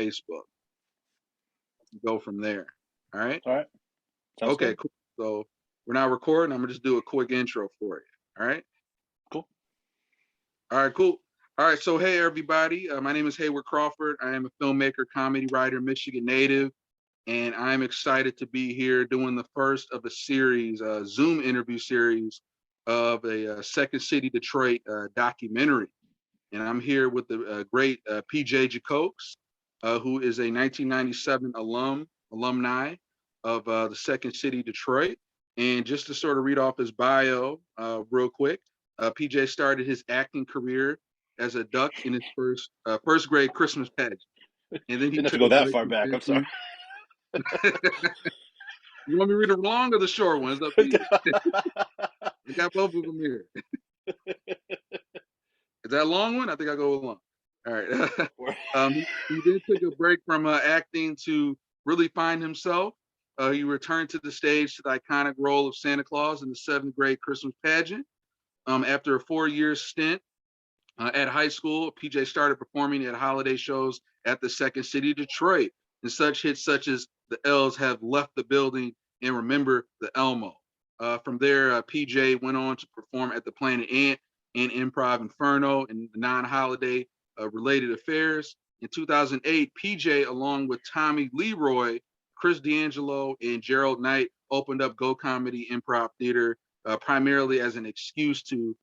Facebook. Go from there. All right. All right. Sounds Okay, good. cool. So we're now recording. I'm gonna just do a quick intro for you. All right. Cool. All right, cool. All right, so hey everybody, my name is Hayward Crawford. I am a filmmaker, comedy writer, Michigan native, and I'm excited to be here doing the first of a series, Zoom interview series of a Second City Detroit documentary. And I'm here with the great PJ Jacokes, who is a 1997 alumni of the Second City Detroit. And just to sort of read off his bio real quick, PJ started his acting career as a duck in his first grade Christmas pageant, and then he Didn't have to took go a that break far from back. I'm sorry. acting. You want me to read the long or the short one? It's up to you. I got both of them here. Is that a long one? I think I'll go with long. All right. He then took a break from acting to really find himself. He returned to the stage to the iconic role of Santa Claus in the seventh grade Christmas pageant. After a 4-year stint at high school, PJ started performing at holiday shows at the Second City Detroit, and such hits such as The Elves Have Left the Building and Remember the Elmo. From there, PJ went on to perform at the Planet Ant and Improv Inferno and non-holiday related affairs. In 2008, PJ, along with Tommy LeRoy, Chris DiAngelo, and Gerald Knight, opened up Go Comedy Improv Theater primarily as an excuse to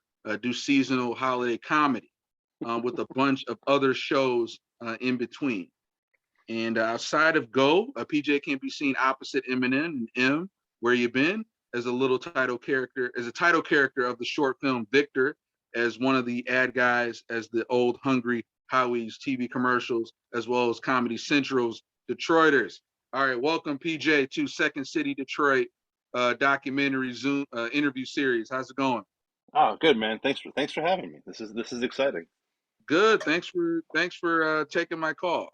do seasonal holiday comedy with a bunch of other shows in between. And outside of Go, PJ can be seen opposite Eminem and M, Where You Been, as a title character of the short film Victor, as one of the ad guys, as the old Hungry Howies TV commercials, as well as Comedy Central's Detroiters. All right, welcome PJ to Second City Detroit documentary Zoom interview series. How's it going? Oh, good, man. Thanks for having me. This is exciting. Good. Thanks for taking my call,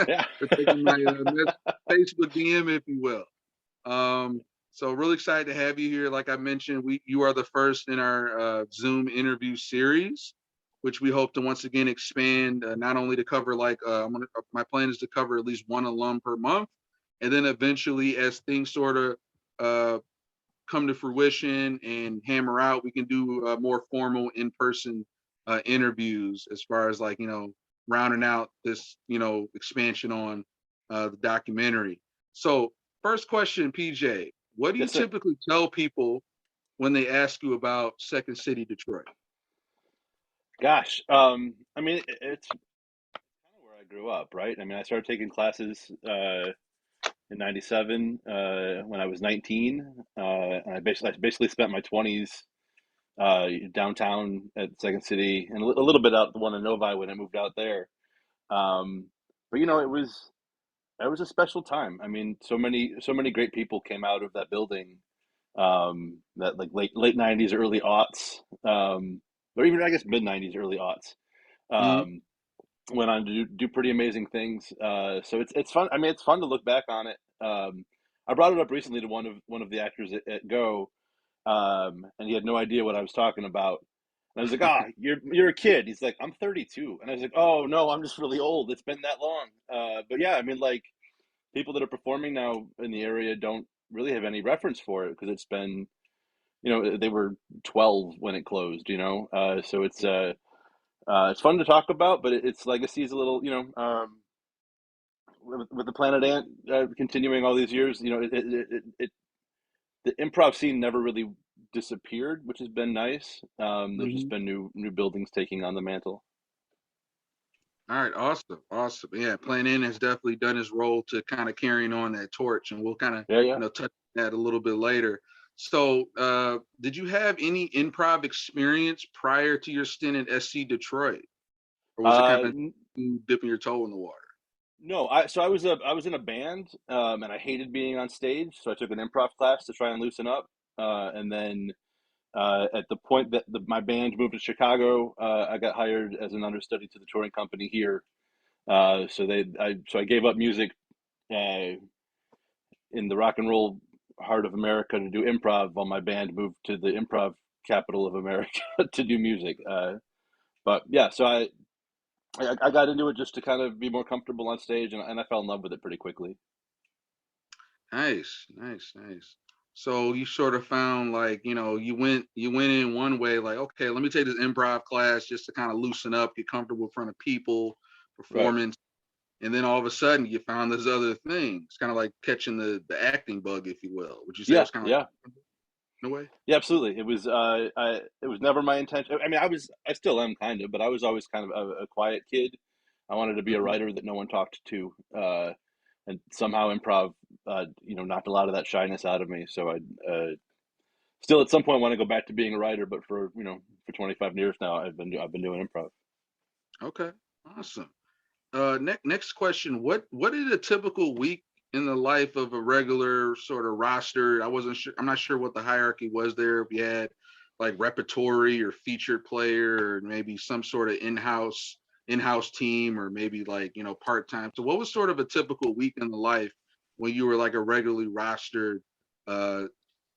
Yeah. for taking my Facebook DM, if you will. So really excited to have you here. Like I mentioned, you are the first in our Zoom interview series, which we hope to once again expand, not only to cover my plan is to cover at least one alum per month, and then eventually as things sort of uh, come to fruition and hammer out, we can do more formal in-person interviews as far as rounding out this expansion on the documentary. So first question, PJ, what do you Yes, sir. typically tell people when they ask you about Second City Detroit? Gosh. I mean, it's kind of where I grew up, right? I mean, I started taking classes in '97 when I was 19, and I basically spent my 20s downtown at Second City and a little bit out the one in Novi when I moved out there. Um, but it was a special time. I mean, so many great people came out of that building. That like late '90s, early aughts, or even I guess mid '90s, early aughts. Mm-hmm. Um, Went on to do pretty amazing things. So it's fun. I mean, it's fun to look back on it. I brought it up recently to one of the actors at Go, and he had no idea what I was talking about. And I was like, "Ah, you're a kid." He's like, "I'm 32," and I was like, "Oh no, I'm just really old. It's been that long." But yeah, I mean, like people that are performing now in the area don't really have any reference for it because it's been, they were 12 when it closed. So it's fun to talk about, but its legacy is a little, with the Planet Ant continuing all these years. The improv scene never really disappeared, which has been nice. There's just Mm-hmm. been new buildings taking on the mantle. All right, awesome, awesome. Yeah, Plan N has definitely done his role to kind of carrying on that torch, and we'll kind of Yeah, yeah. touch on that a little bit later. So, did you have any improv experience prior to your stint at SC Detroit, or was it kind of N- you dipping your toe in the water? no, I was in a band, and I hated being on stage, so I took an improv class to try and loosen up, and then at the point that my band moved to Chicago, I got hired as an understudy to the touring company here. So I gave up music uh, in the rock and roll heart of America to do improv, while my band moved to the improv capital of America to do music. But yeah, so I got into it just to kind of be more comfortable on stage, and I fell in love with it pretty quickly. Nice, nice, nice. So you sort of found like, you went in one way, like, okay, let me take this improv class just to kind of loosen up, get comfortable in front of people, Right. performance, and then all of a sudden you found this other thing. It's kind of like catching the acting bug, if you will. Would you say it Yeah, was kind of like yeah. in a way? Yeah, absolutely. It was never my intention. I mean, I still am kind of, but I was always kind of a quiet kid. I wanted to be a Hmm. writer that no one talked to, and somehow improv, knocked a lot of that shyness out of me. So still at some point want to go back to being a writer, but for 25 years now, I've been doing improv. Okay, awesome. Next question. What is a typical week in the life of a regular sort of roster? I wasn't sure. I'm not sure what the hierarchy was there. If you had like repertory or featured player, or maybe some sort of in-house team, or maybe like part-time. So, what was sort of a typical week in the life when you were like a regularly rostered uh,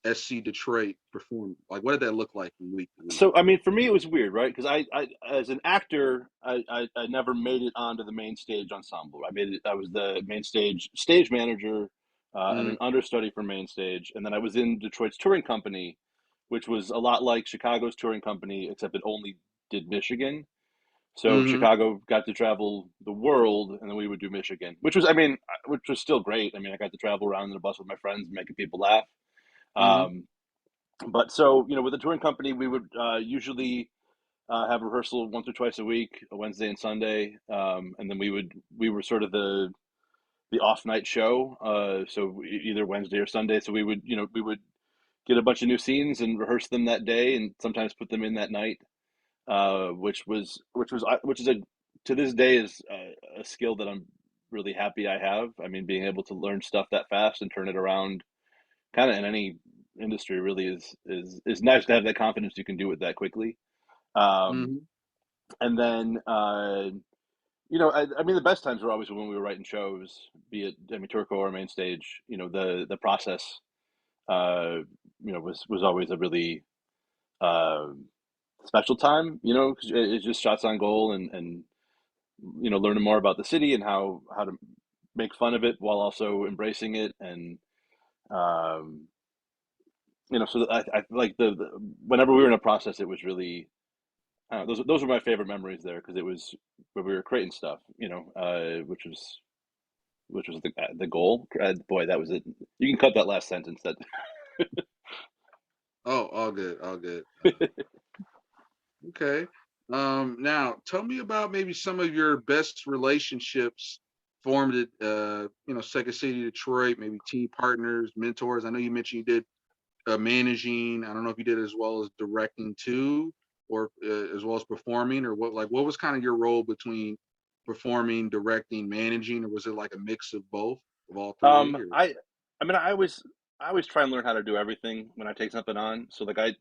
SC Detroit performer? Like, what did that look like from week to week? So I mean, for me, it was weird, right? Because I as an actor, I never made it onto the main stage ensemble. I made it. I was the main stage manager, and Mm-hmm. an understudy for main stage, and then I was in Detroit's touring company, which was a lot like Chicago's touring company, except it only did Michigan. So Mm-hmm. Chicago got to travel the world, and then we would do Michigan, which was, I mean, which was still great. I mean, I got to travel around in the bus with my friends, making people laugh. Mm-hmm. Um, but so with the touring company, we would usually have rehearsal once or twice a week, a Wednesday and Sunday, and then we were sort of the off night show. So either Wednesday or Sunday. So we would get a bunch of new scenes and rehearse them that day, and sometimes put them in that night. Which is a to this day is a skill that I'm really happy I have. I mean, being able to learn stuff that fast and turn it around, kind of in any industry, really is nice to have that confidence you can do it that quickly. Um, Mm-hmm. and then I mean, the best times were always when we were writing shows, be it Turco or main stage. The process uh, was always a really uh, special time. 'Cause it's just shots on goal, and learning more about the city and how to make fun of it while also embracing it. And um, so I like the whenever we were in a process, it was really those were my favorite memories there, because it was where we were creating stuff, which was the goal. Boy, that was it. You can cut that last sentence. That Oh, all good, all good. Okay. Now tell me about maybe some of your best relationships formed at Second City Detroit, maybe team partners, mentors. I know you mentioned you did managing. I don't know if you did as well as directing too, or as well as performing, or what was kind of your role between performing, directing, managing, or was it like a mix of both, of all three? Or I mean, I always try and learn how to do everything when I take something on. So like I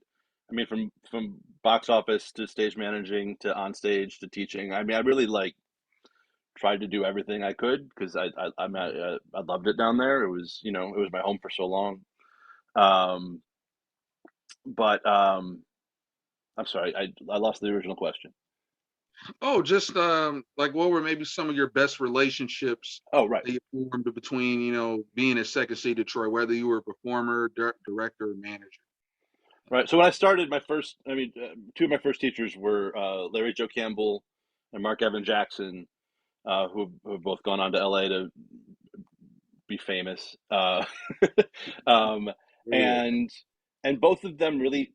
mean, from box office to stage managing to on stage to teaching. I mean, I really like tried to do everything I could, because I loved it down there. It was my home for so long. Um, but I'm sorry, I lost the original question. oh, just like what were maybe some of your best relationships Oh, right. that you formed between, being at Second City Detroit, whether you were a performer, director, or manager? Right. So when I started, two of my first teachers were Larry Joe Campbell and Mark Evan Jackson, who have both gone on to LA to be famous. Um, Yeah. and and both of them really,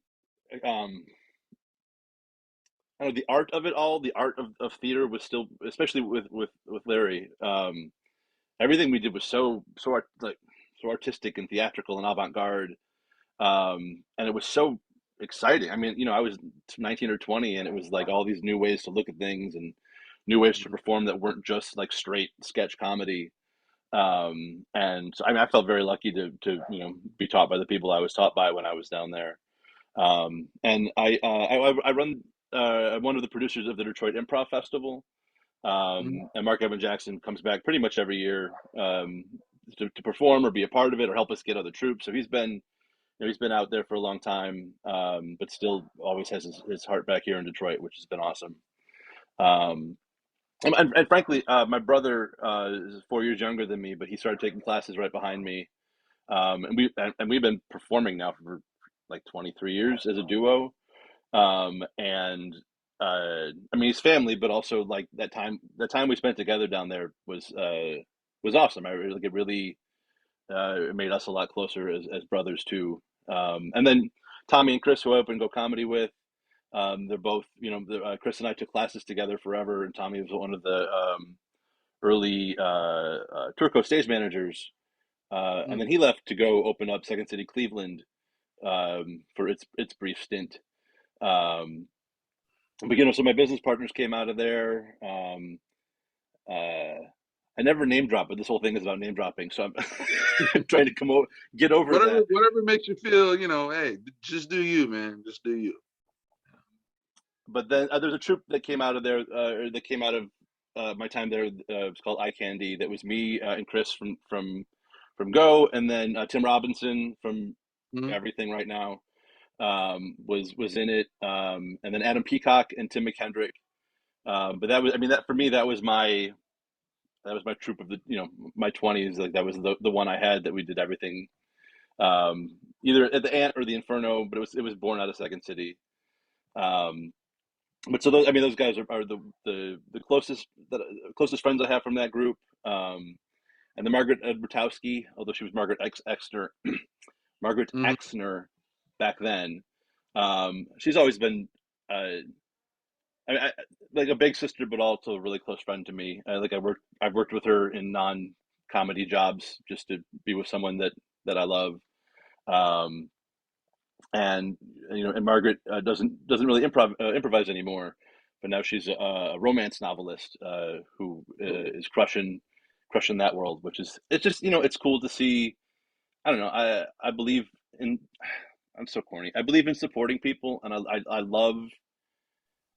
um, I don't know, the art of it all, the art of theater was still, especially with Larry. Everything we did was so artistic and theatrical and avant garde, and it was so exciting. I mean, I was 19 or 20, and it was like all these new ways to look at things and new ways to Mhm. perform that weren't just like straight sketch comedy. And so, I mean, I felt very lucky to be taught by the people I was taught by when I was down there. And I run I'm one of the producers of the Detroit Improv Festival. Mhm. And Mark Evan Jackson comes back pretty much every year, to perform or be a part of it or help us get other troops. So he's been out there for a long time, but still always has his heart back here in Detroit, which has been awesome. Um, And frankly, my brother is 4 years younger than me, but he started taking classes right behind me. And we've been performing now for like 23 years as a duo. And I mean, he's family, but also like that time we spent together down there was awesome. I really like it. Really it made us a lot closer as brothers too. And then Tommy and Chris, who I opened Go Comedy with, they're both, Chris and I took classes together forever, and Tommy was one of the early Turco stage managers. And then Mm, he left to go open up Second City Cleveland for its brief stint. Um, but so my business partners came out of there. Uh, I never name drop, but this whole thing is about name dropping, so I'm I'm trying to get over whatever, that. whatever makes you feel, hey, just do you, man. Just do you. But then there's a troupe that came out of there, or that came out of my time there. It's called Eye Candy. That was me and Chris from Go, and then Tim Robinson from Mm, Everything right now was in it, and then Adam Peacock and Tim McKendrick. But that was, I mean, that for me, that was my troop of the, my 20s. Like that was the one I had that we did everything, either at the Ant or the Inferno, but it was born out of Second City. Um, but so those, I mean, those guys are the closest friends I have from that group. And the Margaret Edwardowski, although she was Margaret mm, Exner back then. She's always been, like a big sister, but also a really close friend to me. I've worked with her in non-comedy jobs just to be with someone that I love. Um, and and Margaret doesn't really improvise anymore, but now she's a romance novelist who is crushing that world, which is, it's just, it's cool to see. I don't know. I believe in. I'm so corny. I believe in supporting people, and I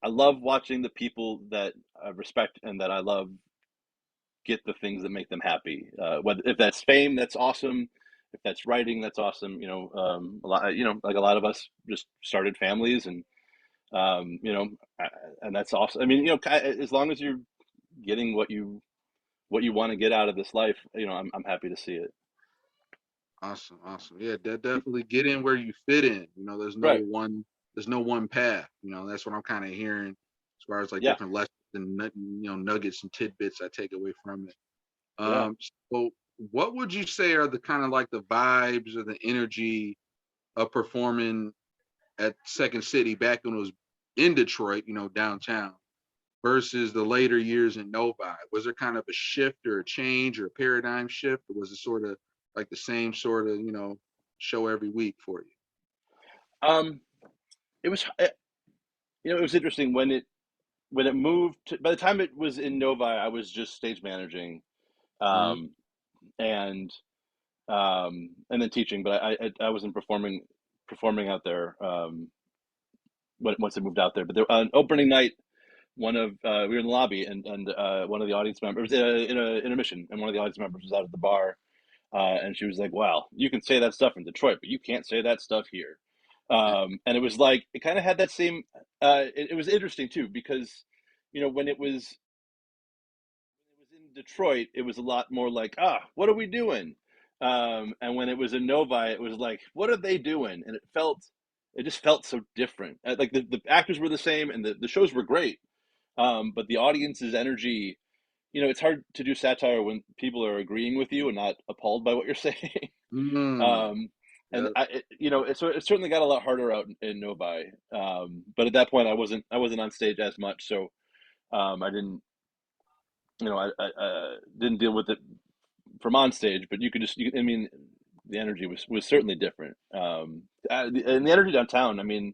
love watching the people that I respect and that I love get the things that make them happy. Whether if that's fame, that's awesome. If that's writing, that's awesome. Like a lot of us just started families, and um, you know, and that's awesome. I mean, as long as you're getting what you want to get out of this life, I'm happy to see it. awesome, awesome. Yeah, definitely get in where you fit in. Right. There's no one path. That's what I'm kind of hearing as far as like Yeah. different lessons and nuggets and tidbits I take away from it. Yeah. So what would you say are the kind of like the vibes or the energy of performing at Second City back when it was in Detroit, downtown, versus the later years in Novi? Was there kind of a shift or a change or a paradigm shift, or was it sort of like the same sort of, show every week for you? Um, it was, it was interesting when it moved by the time it was in Novi, I was just stage managing, Mm-hmm. um, and and then teaching, but I wasn't performing out there once I moved out there. But there, on opening night, we were in the lobby, and one of the audience members in a intermission, and one of the audience members was out at the bar, and she was like, "Wow, you can say that stuff in Detroit, but you can't say that stuff here." And it was like it kind of had that same. It was interesting too because when it was in Detroit, it was a lot more like, what are we doing? And when it was in Novi, it was like, what are they doing? And it just felt so different. Like the actors were the same, and the shows were great. But the audience's energy, it's hard to do satire when people are agreeing with you and not appalled by what you're saying. Mm, um, and yeah, it certainly got a lot harder out in Novi. But at that point, I wasn't on stage as much, so I didn't, I didn't deal with it from on stage. But I mean, the energy was certainly different. And the energy downtown, I mean,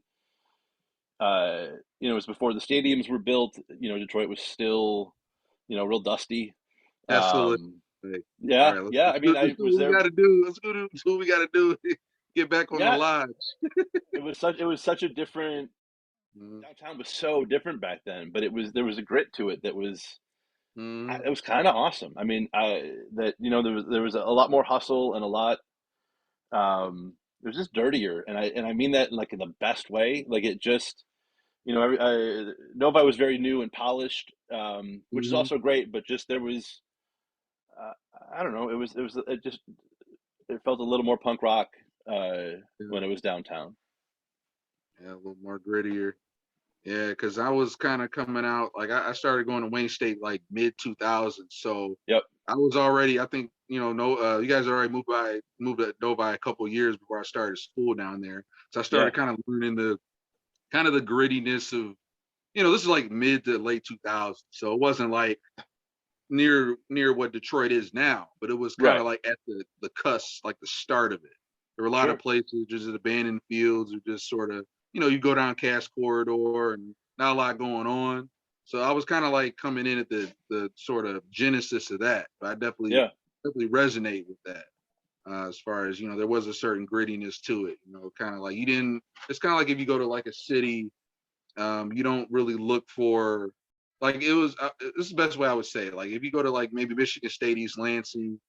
uh, it was before the stadiums were built. Detroit was still, real dusty. absolutely. Um, Like, all yeah, right, yeah. I mean, let's I do was what we there. got to do. Let's do what we got to do. Get back on the Yeah, lines. it was such a different. Mm, Downtown was so different back then, but there was a grit to it that was mm, it was kind of awesome. I mean, there was a lot more hustle and a lot. It was just dirtier, and I mean that like in the best way. Like it just Novi was very new and polished, which is Hmm. also great. But just there was, uh, I don't know, it felt a little more punk rock Yeah, when it was downtown. yeah, a little more grittier. Yeah, because I was kind of coming out like I started going to Wayne State like mid 2000s, so Yep. I was already I think no you guys already moved to Novi a couple years before I started school down there, so I Yeah. started kind of learning the kind of the grittiness of this is like mid to late 2000s, so it wasn't like near what Detroit is now, but it was kind Right. of like at the cusp, like the start of it. There were a lot of Sure. places just abandoned fields, or just sort of you go down Cass Corridor and not a lot going on. So I was kind of like coming in at the sort of genesis of that, but I Yeah. definitely resonate with that. As far as there was a certain grittiness to it. Kind of like you didn't. It's kind of like if you go to like a city, you don't really look for like it was. This is the best way I would say it. Like if you go to like maybe Michigan State, East Lansing,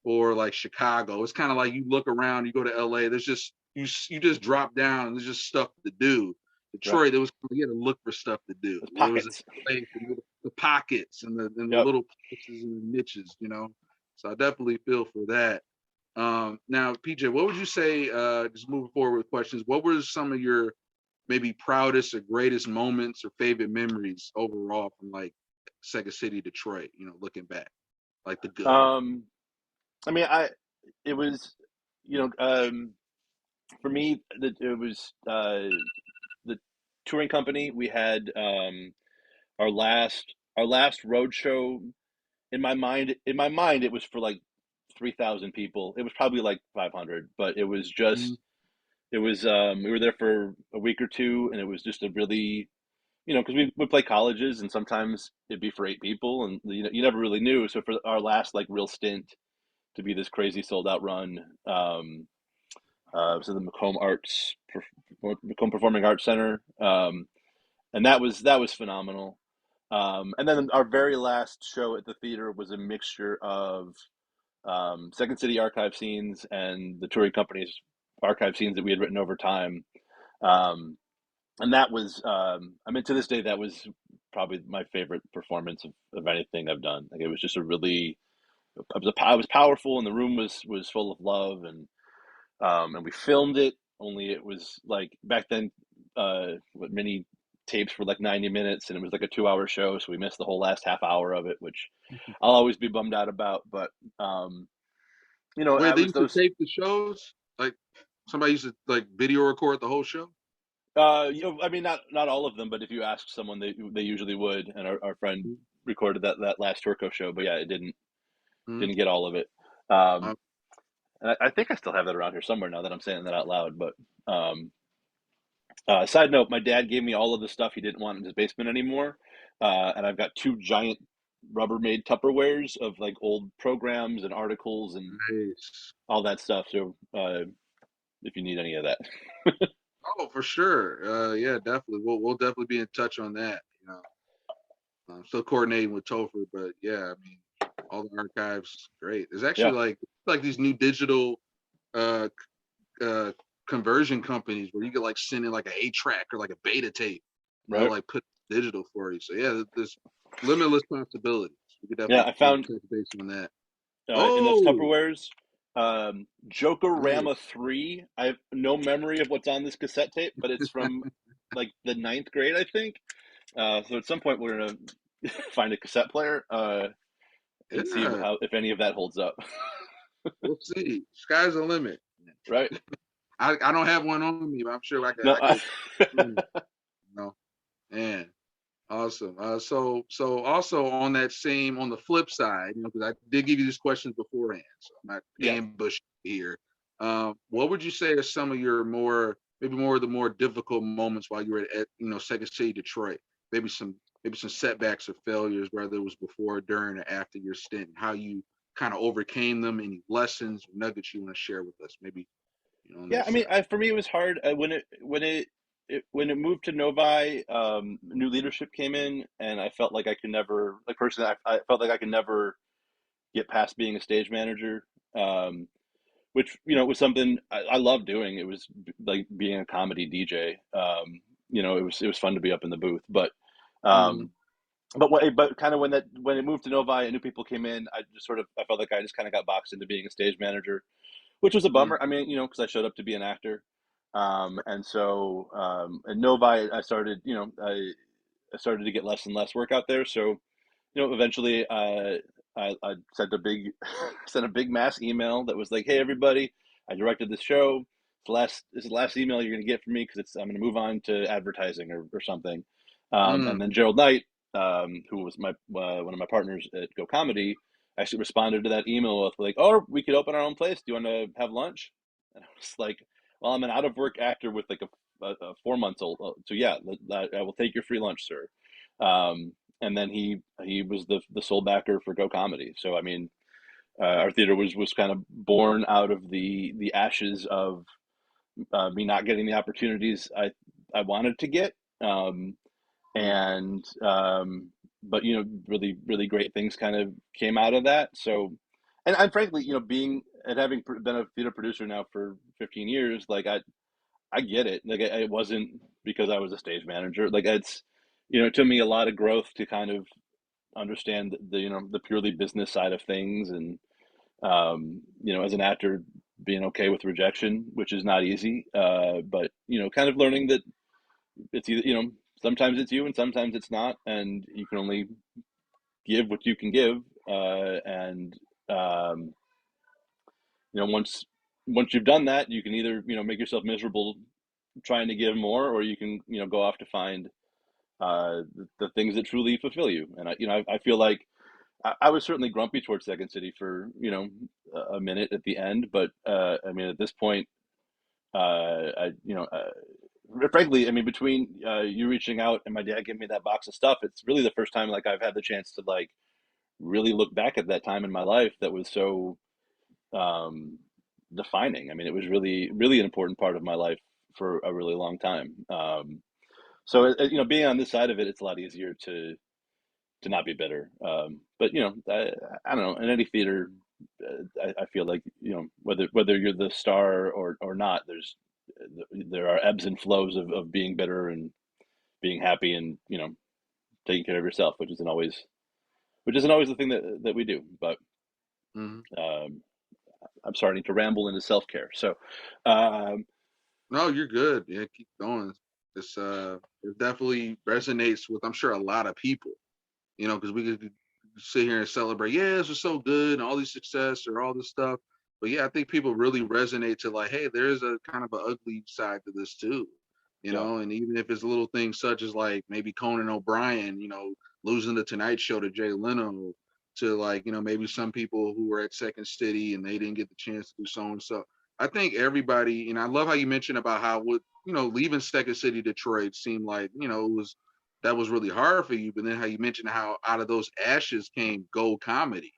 or like Chicago, it's kind of like you look around. You go to LA. There's just you just drop down. And there's just stuff to do. Right. Detroit, there was you had to look for stuff to do. Those There was a pockets. place, the pockets and the Yep. little places and the niches. So I definitely feel for that. Now, PJ, what would you say? Just moving forward with questions. What were some of your maybe proudest or greatest moments or favorite memories overall from like Second City, Detroit? Looking back, like the good. Um, I mean, it was, you know, for me, it was the touring company. We had our last road show. In my mind, it was for like 3,000 people. It was probably like 500, but Mhm. we were there for a week or two, and it was just a really, because we would play colleges, and sometimes it'd be for 8 people, and you never really knew. So for our last like real stint to be this crazy sold out run, so the Macomb Performing Arts Center, and that was phenomenal. And then our very last show at the theater was a mixture of Second City archive scenes and the touring company's archive scenes that we had written over time. Um, and that was, I mean, to this day, that was probably my favorite performance of anything I've done. Like it was just a really, it was powerful, and the room was full of love, and we filmed it. Only it was like back then, what many tapes were like 90 minutes, and it was like a 2 hour show, so we missed the whole last half hour of it, which I'll always be bummed out about. But Wait, I they was used to those. tape the shows? Like somebody used to like video record the whole show? I mean, not all of them, but if you ask someone, they usually would. And our friend recorded that last Turco show, but yeah, it Mm-hmm. didn't get all of it. Um, and I think I still have that around here somewhere now that I'm saying that out loud. But um, side note, my dad gave me all of the stuff he didn't want in his basement anymore, and I've got two giant Rubbermaid Tupperwares of like old programs and articles and Nice. all that stuff. So if you need any of that, Oh, for sure. Yeah, definitely. We'll definitely be in touch on that. I'm still coordinating with Topher, but yeah, I mean, all the archives, great. There's actually yeah, like these new digital uh, uh conversion companies where you could like send in like an 8 track or like a beta tape, and they'll right, like put digital for you. So yeah, there's limitless possibilities. We could yeah. definitely I found touch base on that. in those Oh, Tupperwares. nice. Jokorama 3. I have no memory of what's on this cassette tape, but it's from like the ninth grade, I think. So at some point we're gonna find a cassette player and see Yeah, how if any of that holds up. we'll see. Sky's the limit. Right? I don't have one on me, but I'm sure No. I could. You know, man. Awesome. So also on that same on the flip side, because I did give you these questions beforehand, so I'm not Yeah. ambushing here. What would you say are some of your maybe more of the more difficult moments while you were at Second City, Detroit? Maybe some setbacks or failures, whether it was before, during, or after your stint, and how you kind of overcame them. Any lessons or nuggets you want to share with us? Maybe on Yeah, that I mean, side. for me, it was hard when it moved to Novi. New leadership came in, and I felt like I could never, like personally, I felt like I could never get past being a stage manager. Um, which was something I love doing. It was like being a comedy DJ. it was fun to be up in the booth. But Mm, um, but kind of when it moved to Novi and new people came in, I felt like I just kind of got boxed into being a stage manager, which was a mm, bummer. I mean, because I showed up to be an actor, and so at Novi I started to get less and less work out there. So eventually I sent a big sent a big mass email that was like, "Hey everybody, I directed this show. This is the last email you're gonna get from me because I'm gonna move on to advertising or something." And mm, then Gerald Knight, who was my one of my partners at Go Comedy, actually responded to that email with like, "Oh, we could open our own place. Do you want to have lunch?" And I was like, "Well, I'm an out of work actor with like a 4 months old, so yeah, I will take your free lunch, sir." And then he was the sole backer for Go Comedy. So I mean, our theater was kind of born out of the ashes of me not getting the opportunities I wanted to get, mm, and but really really great things kind of came out of that. So, and frankly, being and having been a theater producer now for 15 years, like I get it. Like it wasn't because I was a stage manager. Like it took me a lot of growth to kind of understand the purely business side of things, and as an actor, being okay with rejection, which is not easy, but kind of learning that it's either sometimes it's you and sometimes it's not, and you can only give what you can give, and um, once you've done that, you can either make yourself miserable trying to give more, or you can go off to find the things that truly fulfill you. And I feel like I was certainly grumpy towards Second City for a minute at the end, but I mean at this point, I frankly, I mean between you reaching out and my dad giving me that box of stuff, it's really the first time like I've had the chance to like really look back at that time in my life that was so um, defining. I mean, it was really really an important part of my life for a really long time. So being on this side of it, it's a lot easier to not be bitter. But I don't know. In any theater, I feel like whether you're the star or not, there are ebbs and flows of being bitter and being happy, and taking care of yourself, which isn't always the thing that we do. But mm. um, I'm starting to ramble into self care. So um, No, you're good. Yeah, keep going. It definitely resonates with, I'm sure, a lot of people. Because we could sit here and celebrate, yeah, this was so good and all this success or all this stuff. But yeah, I think people really resonate to like, hey, there's a kind of an ugly side to this too. yeah, And even if it's little things such as like maybe Conan O'Brien, losing the Tonight Show to Jay Leno, to like, maybe some people who were at Second City and they didn't get the chance to do so and so. I think everybody, and I love how you mentioned about how leaving Second City Detroit seemed like, it was that was really hard for you. But then how you mentioned how out of those ashes came Go Comedy,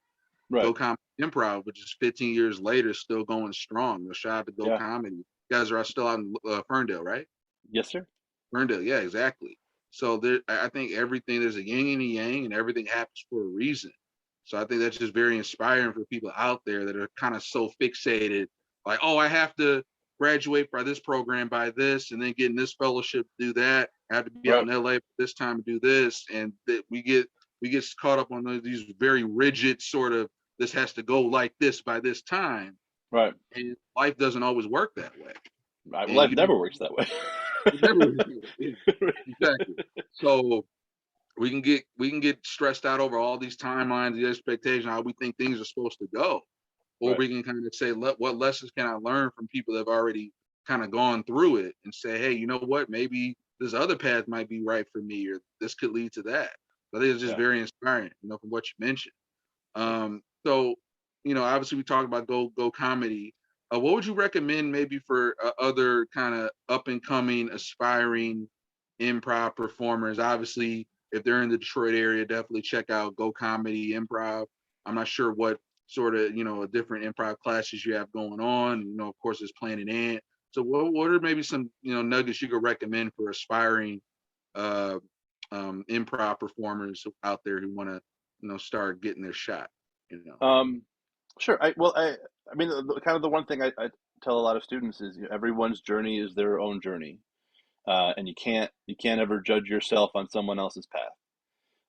right, Go Comedy Improv, which is 15 years later still going strong. Shout out to Go yeah, Comedy. You guys are still out in Ferndale, right? yes, sir, Ferndale, yeah, exactly. So I think everything, there's a yin and a yang, and everything happens for a reason. So I think that's just very inspiring for people out there that are kind of so fixated, like, oh, I have to graduate by this program by this, and then get in this fellowship to do that. I have to be out right, in LA this time to do this, and that we get caught up on these very rigid sort of, this has to go like this by this time, right. and life doesn't alys work that way, Right. and Life you don't. never works that way. It never really do. Yeah, exactly. So we can get stressed out over all these timelines, the expectation, how we think things are supposed to go, or Right. we can kind of say, what lessons can I learn from people that have already kind of gone through it, and say, hey, you know what? Maybe this other path might be right for me, or this could lead to that. I think it's just Yeah. very inspiring, from what you mentioned. Yeah. So, obviously we talked about Go Comedy. What would you recommend maybe for other kind of up and coming, aspiring improv performers? Obviously, if they're in the Detroit area, definitely check out Go Comedy Improv. I'm not sure what sort of different improv classes you have going on. Of course, there's Planet Ant. So, what are maybe some nuggets you could recommend for aspiring uh, improv performers out there who want to start getting their shot? You know. Um, sure. I mean, kind of the one thing I tell a lot of students is everyone's journey is their own journey. and you can't ever judge yourself on someone else's path.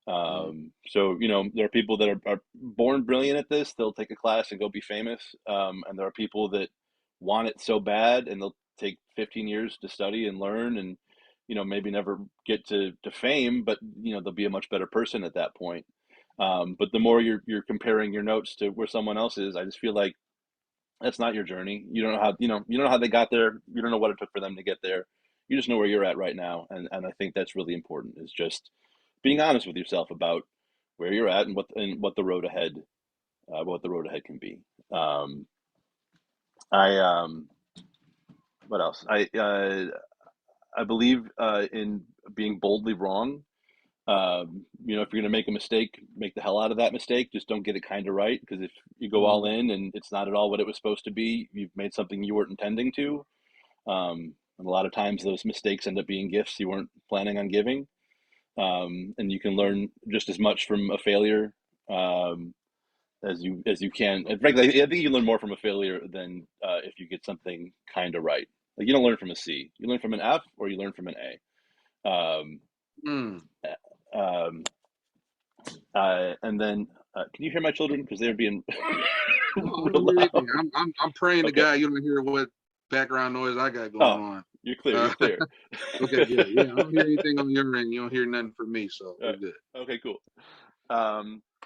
Mm. So, you know, there are people that are born brilliant at this. They'll take a class and go be famous. And there are people that want it so bad and they'll take 15 years to study and learn and, you know, maybe never get to fame, but, you know, they'll be a much better person at that point. But the more you're comparing your notes to where someone else is, I just feel like that's not your journey. You don't know how, you don't know how they got there. You don't know what it took for them to get there. You just know where you're at right now. And I think that's really important, is just being honest with yourself about where you're at and what the road ahead, what the road ahead can be. Um, I, what else? I believe, in being boldly wrong. You know, if you're going to make a mistake, make the hell out of that mistake. Just don't get it kind of right. Because if you go all Mm. in and it's not at all what it was supposed to be, you've made something you weren't intending to. And a lot of times those mistakes end up being gifts you weren't planning on giving. And you can learn just as much from a failure, um, as you can. And frankly, I think you learn more from a failure than, if you get something kind of right. Like, you don't learn from a C, you learn from an F, or you learn from an A. Mm. Um, and then, can you hear my children? Because they're being No, I don't real hear loud. anything. I'm praying to Okay. God you don't hear what background noise I got going Oh, on. you're clear. You're Uh, clear. okay, good. Yeah, I don't hear anything on your end. You don't hear nothing from me, so we're Uh, good. okay, cool.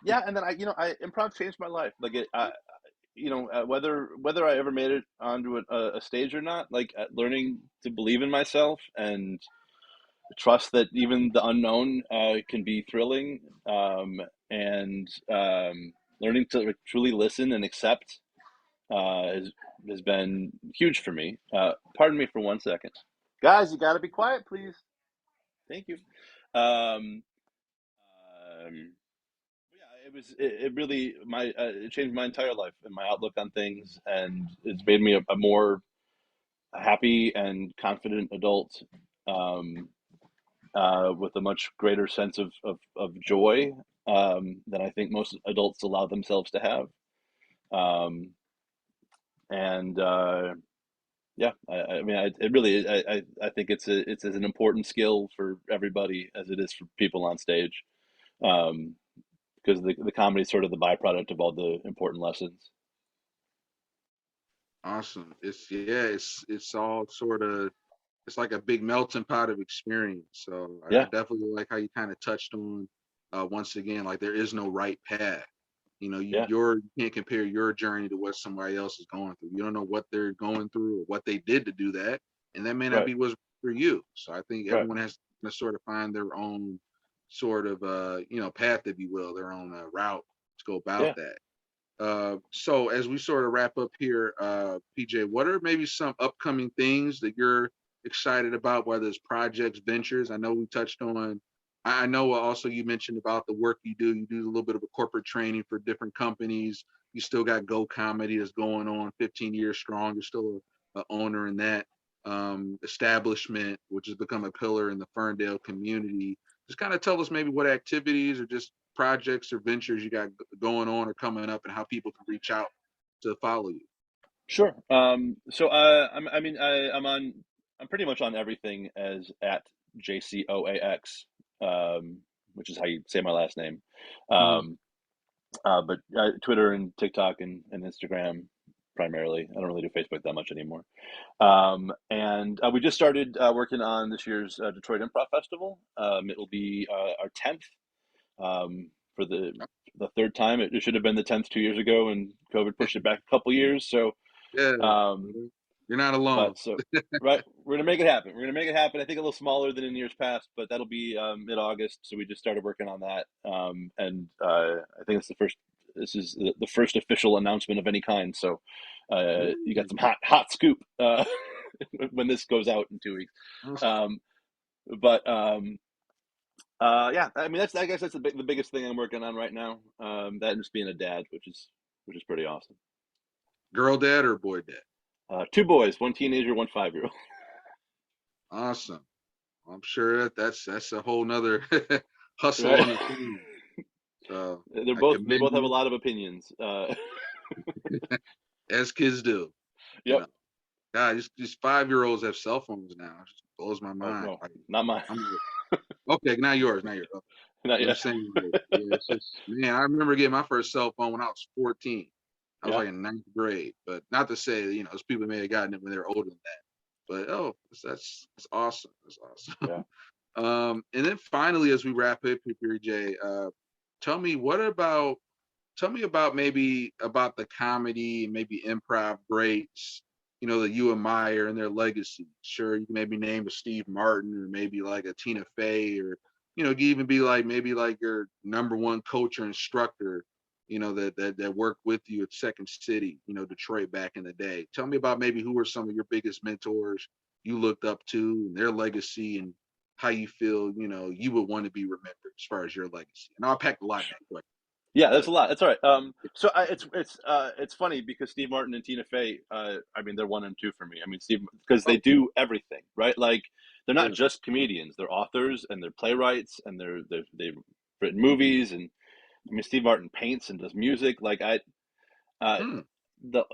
Yeah, and then improv changed my life. Like, whether I ever made it onto a stage or not, like, learning to believe in myself and trust that even the unknown, can be thrilling, and learning to, like, truly listen and accept, has been huge for me. Pardon me for 1 second, guys. You got to be quiet, please. Thank you. Um, yeah, it really it changed my entire life and my outlook on things, and it's made me a more happy and confident adult, um, with a much greater sense of joy, than I think most adults allow themselves to have. Um, and Yeah, I mean, it really, I think it's as an important skill for everybody as it is for people on stage, um, because the comedy is sort of the byproduct of all the important lessons. Awesome. It's all sort of, it's like a big melting pot of experience. So I Yeah, definitely like how you kind of touched on, once again, like there is no right path. yeah, You can't compare your journey to what somebody else is going through. You don't know what they're going through or what they did to do that, and that may not right, be what's for you. So I think right, everyone has to sort of find their own sort of path, if you will, their own route to go about yeah. that. So as we sort of wrap up here, PJ, what are maybe some upcoming things that you're excited about, whether it's projects, ventures? I know we touched on, I know also you mentioned about the work you do. You do a little bit of a corporate training for different companies. You still got Go Comedy that's going on 15 years strong. You're still a owner in that establishment, which has become a pillar in the Ferndale community. Just kind of tell us maybe what activities or just projects or ventures you got going on or coming up, and how people can reach out to follow you. Sure. So, I mean, I'm pretty much on everything as at JCOAX, um, which is how you say my last name. Mhm. Um, but Twitter and TikTok and Instagram primarily. I don't really do Facebook that much anymore. And we just started working on this year's Detroit Improv Festival. It will be our 10th, for the third time. It should have been the 10th 2 years ago, and COVID pushed it back a couple years. So, Yeah, um, you're not alone. but so right, we're gonna make it happen. We're gonna make it happen. I think a little smaller than in years past, but that'll be mid-August. So we just started working on that, and I think it's the first. This is the first official announcement of any kind. So you got Ooh, some hot scoop when this goes out in 2 weeks. awesome. Um, but Yeah, I mean, I guess that's the biggest thing I'm working on right now. That and just being a dad, which is pretty awesome. Girl dad or boy dad? Two boys, one teenager, one 5-year-old. Awesome. I'm sure that's a whole nother hustle Right? on its own. So I They commend both have a you, lot of opinions. as kids do. You Yep. know, God, these 5-year olds have cell phones now. blows my Oh mind. no, Like, not mine. I'm okay, not yours, not yours. Okay. Not I'm yet. just saying, like, yeah, it's just man. I remember getting my first cell phone when I was 14. I was Yeah, like in ninth grade, but not to say that, those people may have gotten it when they were older than that. But oh, that's awesome. That's awesome. yeah. And then finally, as we wrap up here, Jay, tell me tell me about maybe about the comedy and maybe improv greats, that you admire and their legacy. Sure, you can maybe name a Steve Martin or maybe like a Tina Fey or you can even be like maybe like your number one coach or instructor, that worked with you at Second City, Detroit back in the day. Tell me about maybe who were some of your biggest mentors you looked up to and their legacy and how you feel, you would want to be remembered as far as your legacy. And I'll pack a lot in that question. Yeah, that's But a lot. That's all right. So it's funny because Steve Martin and Tina Fey, I mean, they're one and two for me. I mean, Steve, because they okay, do everything, right? Like they're not yeah. just comedians; they're authors and they're playwrights and they've written movies. And I mean, Steve Martin paints and does music. Like uh, Mm, the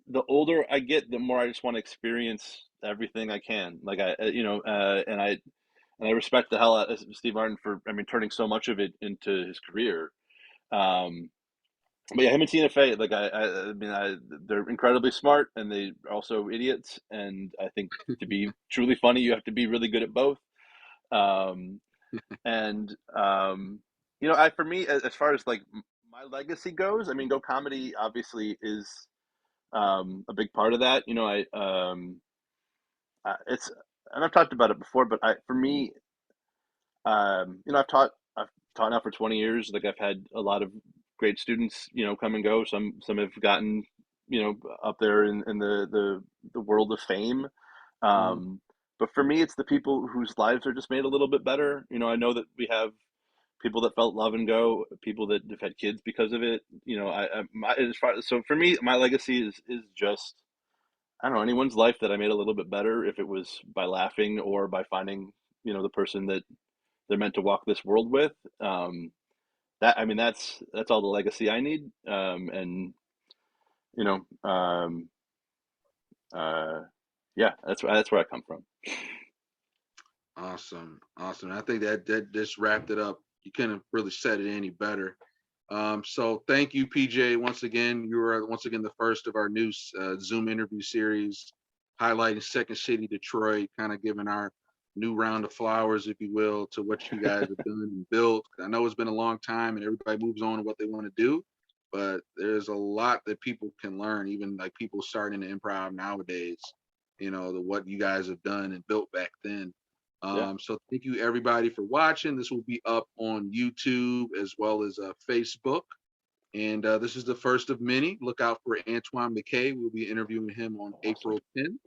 the older I get, the more I just want to experience everything I can. Like and I respect the hell out of Steve Martin for, I mean, turning so much of it into his career. Um, but yeah, him and Tina Fey, like I mean, they're incredibly smart and they are also idiots. And I think to be truly funny, you have to be really good at both. Um, and for me, as far as like my legacy goes, I mean, Go Comedy obviously is a big part of that. It's, and I've talked about it before, but for me, I've taught now for 20 years. Like I've had a lot of great students, come and go. Some have gotten, up there in the world of fame. mm, But for me, it's the people whose lives are just made a little bit better. I know that we have people that felt love and go, people that have had kids because of it. So for me, my legacy is just, I don't know, anyone's life that I made a little bit better, if it was by laughing or by finding, the person that they're meant to walk this world with. Um, that I mean, that's all the legacy I need. And you know, um, uh, yeah, that's where I come from. awesome, awesome. I think that just wrapped it up. You couldn't have really said it any better. So thank you, PJ, once again. You were once again the first of our new Zoom interview series, highlighting Second City, Detroit, kind of giving our new round of flowers, if you will, to what you guys have done and built. I know it's been a long time, and everybody moves on to what they want to do, but there's a lot that people can learn, even like people starting to improv nowadays. The what you guys have done and built back then. Yeah, So thank you everybody for watching. This will be up on YouTube as well as Facebook. And this is the first of many. Look out for Antoine McKay. We'll be interviewing him on awesome. April 10th,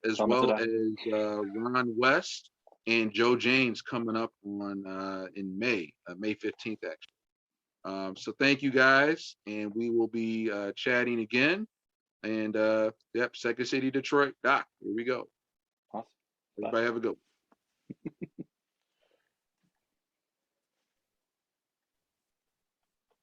as Comment well today. as Ron West and Joe James coming up on in May, May 15th actually. So thank you guys, and we will be chatting again. And yep, Second City, Detroit. Doc, here we go. Awesome. Bye. Everybody have a good one.